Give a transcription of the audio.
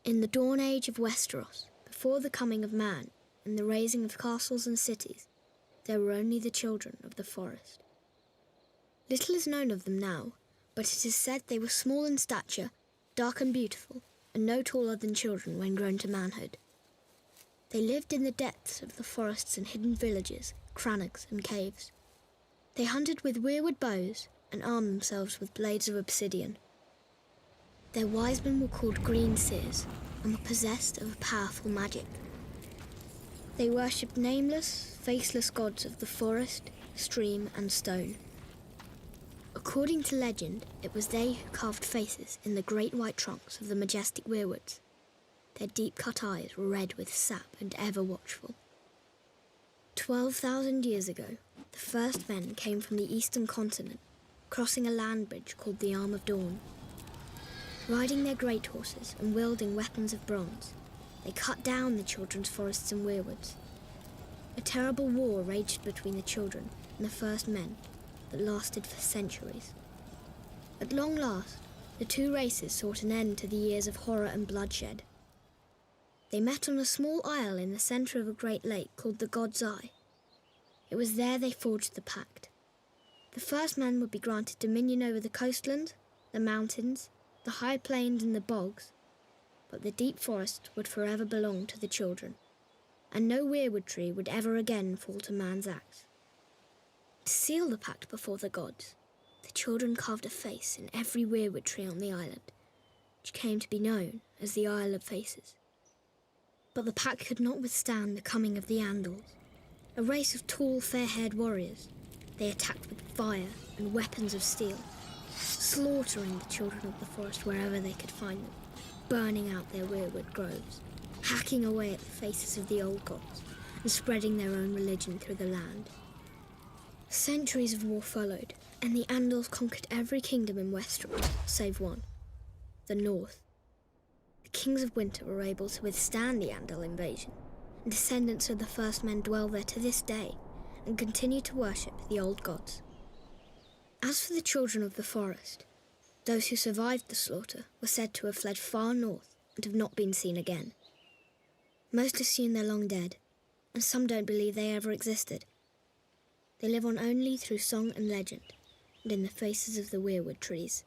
In the dawn age of Westeros, before the coming of man and the raising of castles and cities, there were only the children of the forest. Little is known of them now, but it is said they were small in stature, dark and beautiful, and no taller than children when grown to manhood. They lived in the depths of the forests in hidden villages, crannogs and caves. They hunted with weirwood bows and armed themselves with blades of obsidian. Their wise men were called green seers and were possessed of a powerful magic. They worshipped nameless, faceless gods of the forest, stream and stone. According to legend, it was they who carved faces in the great white trunks of the majestic weirwoods, their deep-cut eyes red with sap and ever watchful. 12,000 years ago, the first men came from the eastern continent, crossing a land bridge called the Arm of Dawn. Riding their great horses and wielding weapons of bronze, they cut down the children's forests and weirwoods. A terrible war raged between the children and the first men that lasted for centuries. At long last, the two races sought an end to the years of horror and bloodshed. They met on a small isle in the centre of a great lake called the God's Eye. It was there they forged the pact. The first man would be granted dominion over the coastland, the mountains, the high plains and the bogs, but the deep forest would forever belong to the children, and no weirwood tree would ever again fall to man's axe. To seal the pact before the gods, the children carved a face in every weirwood tree on the island, which came to be known as the Isle of Faces. But the pact could not withstand the coming of the Andals, a race of tall, fair-haired warriors. They attacked with fire and weapons of steel, slaughtering the children of the forest wherever they could find them, burning out their weirwood groves, hacking away at the faces of the old gods, and spreading their own religion through the land. Centuries of war followed, and the Andals conquered every kingdom in Westeros, save one, the North. The kings of winter were able to withstand the Andal invasion, and descendants of the first men dwell there to this day and continue to worship the old gods. As for the children of the forest, those who survived the slaughter were said to have fled far north and have not been seen again. Most assume they're long dead, and some don't believe they ever existed. They live on only through song and legend, and in the faces of the weirwood trees.